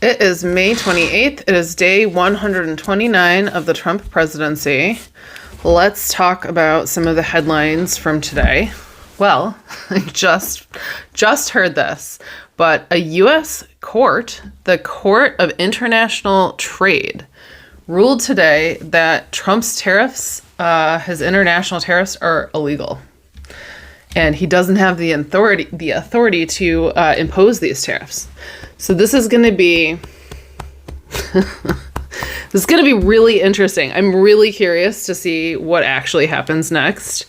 It is May 28th. It is day 129 of the Trump presidency. Let's talk about some of the headlines from today. Well, I just heard this, but a U.S. court, the Court of International Trade, ruled today that Trump's tariffs, his international tariffs, are illegal. And he doesn't have the authority to impose these tariffs. So this is going to be really interesting. I'm really curious to see what actually happens next.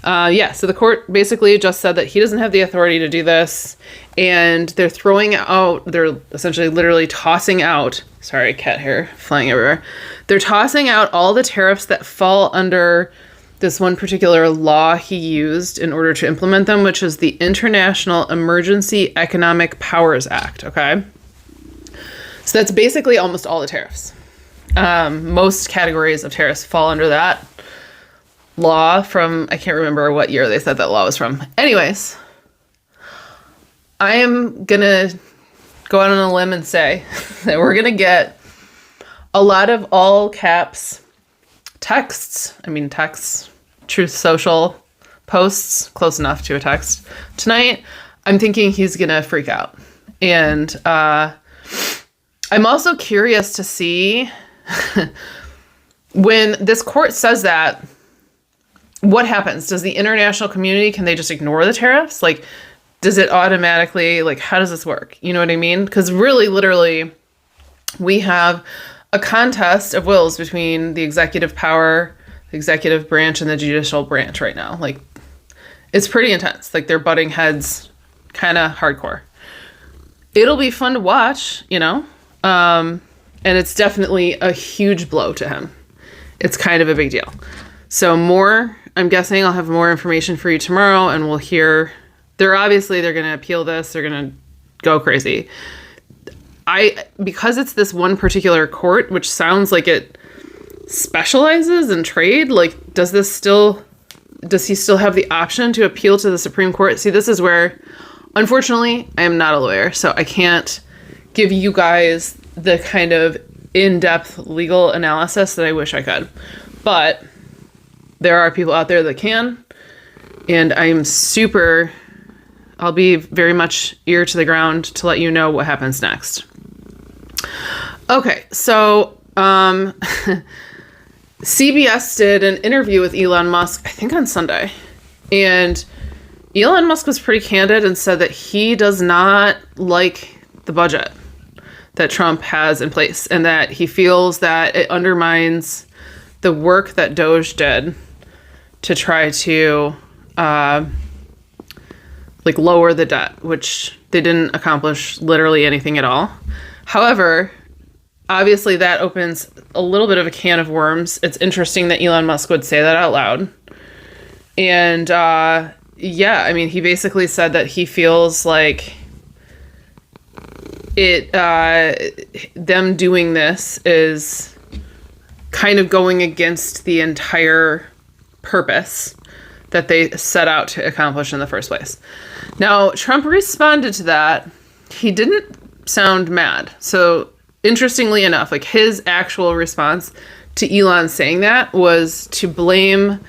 So the court basically just said that he doesn't have the authority to do this, and they're essentially literally tossing out, sorry, cat hair flying everywhere. They're tossing out all the tariffs that fall under this one particular law he used in order to implement them, which is the International Emergency Economic Powers Act, okay? So that's basically almost all the tariffs. Most categories of tariffs fall under that law from, I can't remember what year they said that law was from. Anyways, I am going to go out on a limb and say that we're going to get a lot of all caps texts, Truth Social posts, close enough to a text tonight. I'm thinking he's going to freak out. And I'm also curious to see when this court says that, what happens? Does the international community, can they just ignore the tariffs? Like, does it automatically, how does this work? You know what I mean? Because really, literally, we have a contest of wills between the executive power, the executive branch, and the judicial branch right now. It's pretty intense. They're butting heads kind of hardcore. It'll be fun to watch, and it's definitely a huge blow to him. It's kind of a big deal. So I'm guessing I'll have more information for you tomorrow, and we'll hear. They're going to appeal this. They're going to go crazy. Because it's this one particular court, which sounds like it specializes in trade, does he still have the option to appeal to the Supreme Court? See, this is where, unfortunately, I am not a lawyer, so I can't give you guys the kind of in-depth legal analysis that I wish I could. But there are people out there that can, and I'll be very much ear to the ground to let you know what happens next. Okay, so CBS did an interview with Elon Musk, I think on Sunday, and Elon Musk was pretty candid and said that he does not like the budget that Trump has in place, and that he feels that it undermines the work that Doge did to try to lower the debt, which they didn't accomplish literally anything at all. However, obviously that opens a little bit of a can of worms. It's interesting that Elon Musk would say that out loud. And he basically said that he feels like them doing this is kind of going against the entire purpose that they set out to accomplish in the first place. Now, Trump responded to that. He didn't sound mad. So interestingly enough, his actual response to Elon saying that was to blame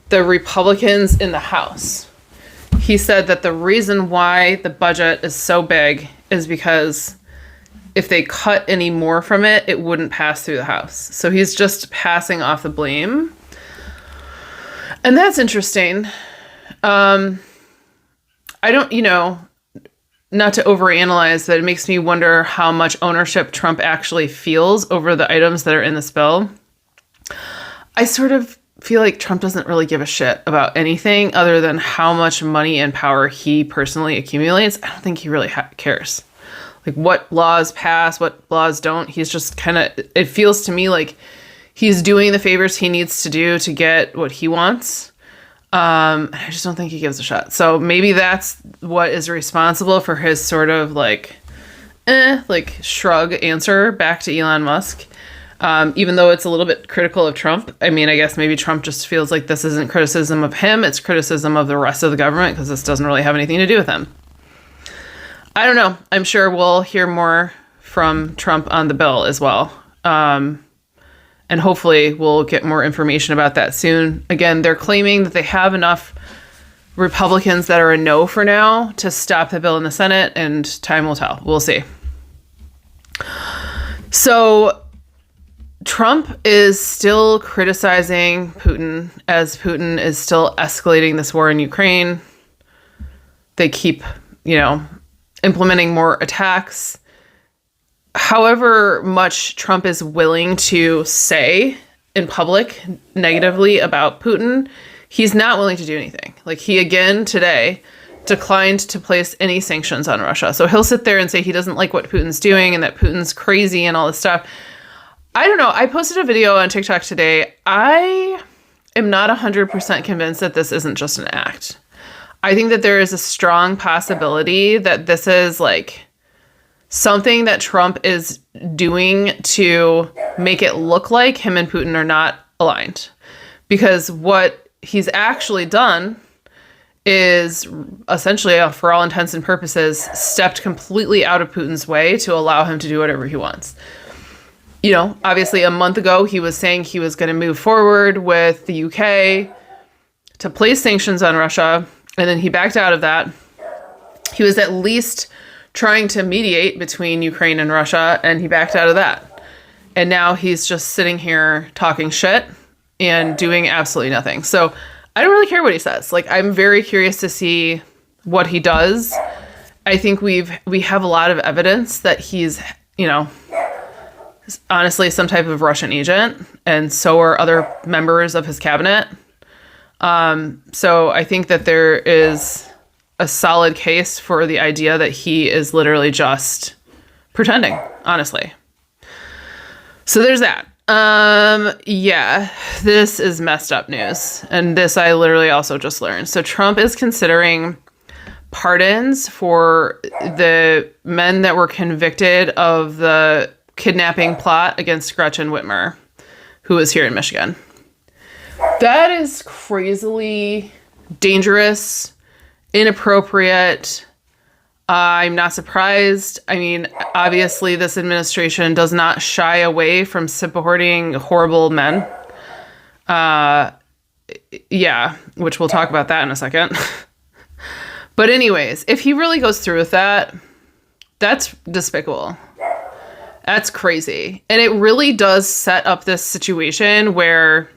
the Republicans in the House. He said that the reason why the budget is so big is because if they cut any more from it, it wouldn't pass through the House. So he's just passing off the blame. And that's interesting. I don't, not to overanalyze, but it makes me wonder how much ownership Trump actually feels over the items that are in this bill. I sort of feel like Trump doesn't really give a shit about anything other than how much money and power he personally accumulates. I don't think he really cares. What laws pass, what laws don't. He's just it feels to me like he's doing the favors he needs to do to get what he wants. I just don't think he gives a shit. So maybe that's what is responsible for his sort of shrug answer back to Elon Musk. Even though it's a little bit critical of Trump. I guess maybe Trump just feels like this isn't criticism of him. It's criticism of the rest of the government because this doesn't really have anything to do with him. I don't know. I'm sure we'll hear more from Trump on the bill as well. And hopefully we'll get more information about that soon. Again, they're claiming that they have enough Republicans that are a no for now to stop the bill in the Senate, and time will tell. We'll see. So Trump is still criticizing Putin as Putin is still escalating this war in Ukraine. They keep, implementing more attacks. However much Trump is willing to say in public negatively about Putin, he's not willing to do anything. Like, he again today declined to place any sanctions on Russia. So he'll sit there and say he doesn't like what Putin's doing and that Putin's crazy and all this stuff. I don't know. I posted a video on TikTok today. I am not 100% convinced that this isn't just an act. I think that there is a strong possibility that this is like something that Trump is doing to make it look like him and Putin are not aligned. Because what he's actually done is essentially, for all intents and purposes, stepped completely out of Putin's way to allow him to do whatever he wants. Obviously a month ago, he was saying he was going to move forward with the UK to place sanctions on Russia, and then he backed out of that. He was at least trying to mediate between Ukraine and Russia, and he backed out of that. And now he's just sitting here talking shit and doing absolutely nothing. So I don't really care what he says. Like, I'm very curious to see what he does. I think we have a lot of evidence that he's, honestly some type of Russian agent, and so are other members of his cabinet. So I think that there is a solid case for the idea that he is literally just pretending, honestly. So there's that. Yeah, this is messed up news. And this I literally also just learned. So Trump is considering pardons for the men that were convicted of the kidnapping plot against Gretchen Whitmer, who was here in Michigan. That is crazily dangerous, inappropriate. I'm not surprised. I mean, obviously, this administration does not shy away from supporting horrible men. Yeah, which we'll talk about that in a second. But anyways, if he really goes through with that, that's despicable. That's crazy. And it really does set up this situation where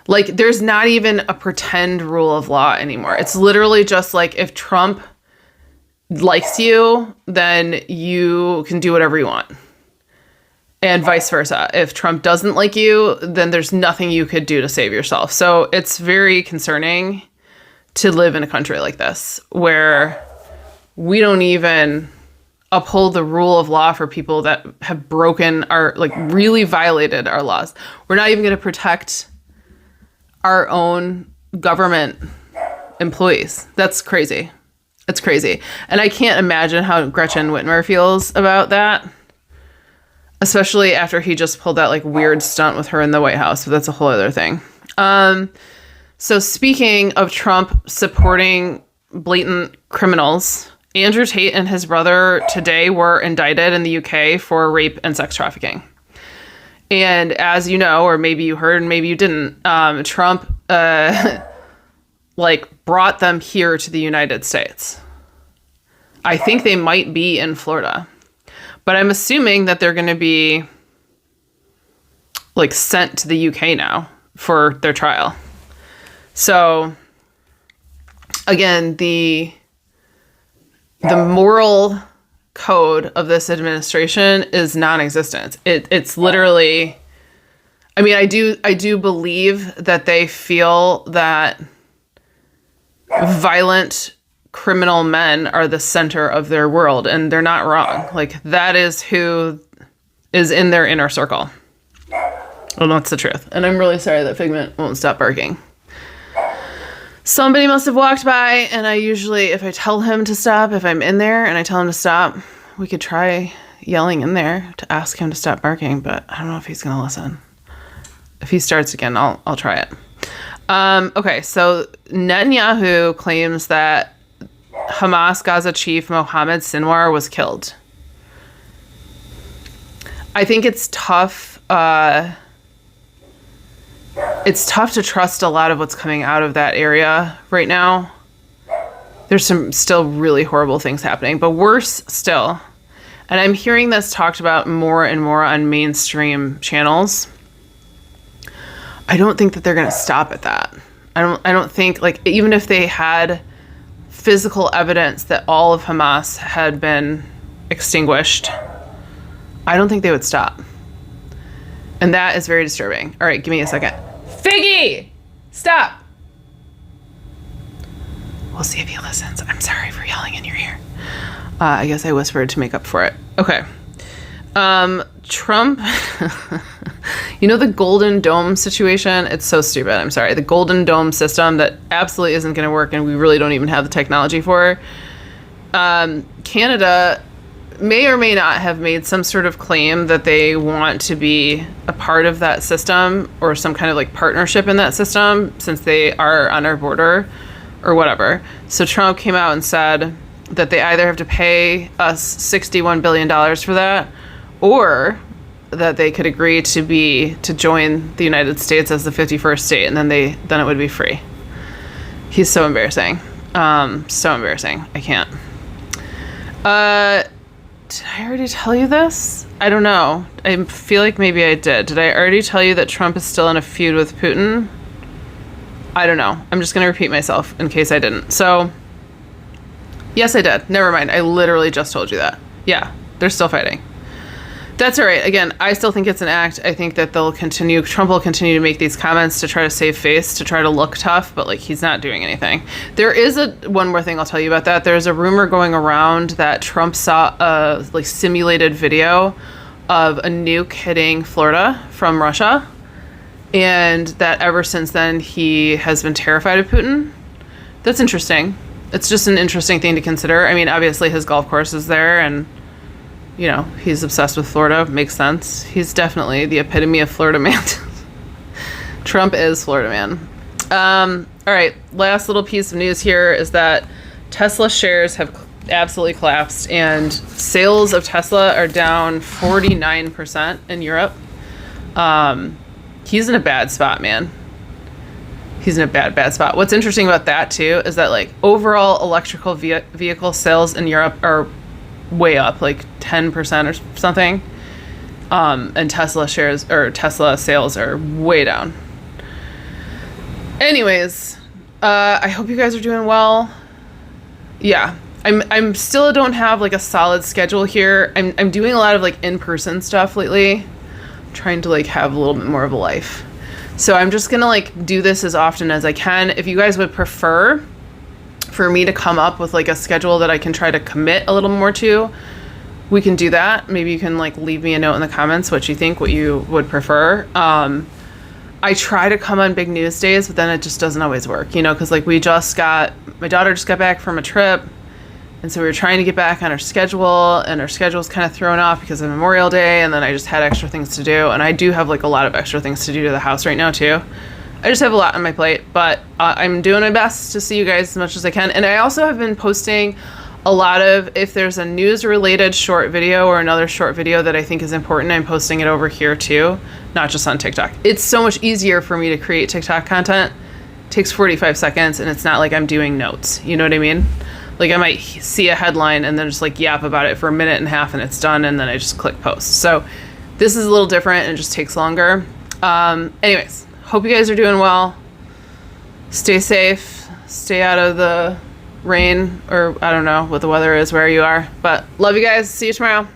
like, there's not even a pretend rule of law anymore. It's literally just like, if Trump likes you, then you can do whatever you want. And vice versa. If Trump doesn't like you, then there's nothing you could do to save yourself. So it's very concerning to live in a country like this, where we don't even uphold the rule of law for people that have broken our, like, really violated our laws. We're not even going to protect our own government employees. That's crazy. It's crazy. And I can't imagine how Gretchen Whitmer feels about that, especially after he just pulled that like weird stunt with her in the White House. But that's a whole other thing. So speaking of Trump supporting blatant criminals, Andrew Tate and his brother today were indicted in the UK for rape and sex trafficking. And as you know, or maybe you heard and maybe you didn't, Trump brought them here to the United States. I think they might be in Florida, but I'm assuming that they're going to be like sent to the UK now for their trial. So again, the moral code of this administration is non-existent. It's literally, I mean, I do believe that they feel that violent criminal men are the center of their world, and they're not wrong. Like, that is who is in their inner circle. Well, that's the truth. And I'm really sorry that Figment won't stop barking. Somebody must have walked by, and I usually, if I tell him to stop, if I'm in there and I tell him to stop, we could try yelling in there to ask him to stop barking, but I don't know if he's going to listen. If he starts again, I'll try it. Okay, so Netanyahu claims that Hamas Gaza chief Mohammed Sinwar was killed. I think it's tough. It's tough to trust a lot of what's coming out of that area right now. There's some still really horrible things happening, but worse still. And I'm hearing this talked about more and more on mainstream channels. I don't think that they're going to stop at that. I don't think, like, even if they had physical evidence that all of Hamas had been extinguished, I don't think they would stop. And that is very disturbing. All right, give me a second. Figgy! Stop! We'll see if he listens. I'm sorry for yelling in your ear. I guess I whispered to make up for it. Okay. Trump, you know the Golden Dome situation? It's so stupid. I'm sorry. The Golden Dome system that absolutely isn't going to work and we really don't even have the technology for. Canada may or may not have made some sort of claim that they want to be a part of that system or some kind of like partnership in that system since they are on our border or whatever. So Trump came out and said that they either have to pay us $61 billion for that or that they could agree to join the United States as the 51st state and then it would be free. He's so embarrassing. So embarrassing. I can't. Did I already tell you this? I don't know. I feel like maybe I did. Did I already tell you that Trump is still in a feud with Putin? I don't know. I'm just going to repeat myself in case I didn't. So, yes, I did. Never mind. I literally just told you that. Yeah, they're still fighting. That's all right. Again, I still think it's an act. I think that Trump will continue to make these comments to try to save face, to try to look tough, but like he's not doing anything. There is one more thing I'll tell you about that. There's a rumor going around that Trump saw a like simulated video of a nuke hitting Florida from Russia, and that ever since then he has been terrified of Putin. That's interesting. It's just an interesting thing to consider. I mean, obviously his golf course is there and you know, he's obsessed with Florida. Makes sense. He's definitely the epitome of Florida man. Trump is Florida man. All right. Last little piece of news here is that Tesla shares have absolutely collapsed and sales of Tesla are down 49% in Europe. He's in a bad spot, man. He's in a bad spot. What's interesting about that too is that like overall electrical vehicle sales in Europe are way up, like 10% or something. And Tesla sales are way down. Anyways, I hope you guys are doing well. Yeah, I'm still don't have like a solid schedule here. I'm doing a lot of like in-person stuff lately, trying to like have a little bit more of a life. So I'm just gonna like do this as often as I can. If you guys would prefer for me to come up with like a schedule that I can try to commit a little more to, we can do that. Maybe you can like leave me a note in the comments what you would prefer. I try to come on big news days, but then it just doesn't always work, you know, because like my daughter just got back from a trip, and so we were trying to get back on our schedule, and our schedule's kind of thrown off because of Memorial Day, and then I just had extra things to do, and I do have like a lot of extra things to do to the house right now too. I just have a lot on my plate, but I'm doing my best to see you guys as much as I can. And I also have been posting a lot of, if there's a news-related short video or another short video that I think is important, I'm posting it over here too, not just on TikTok. It's so much easier for me to create TikTok content. It takes 45 seconds, and it's not like I'm doing notes. You know what I mean? Like I might see a headline and then just like yap about it for a minute and a half and it's done, and then I just click post. So this is a little different and it just takes longer. Anyways. Hope you guys are doing well. Stay safe. Stay out of the rain, or I don't know what the weather is where you are. But love you guys. See you tomorrow.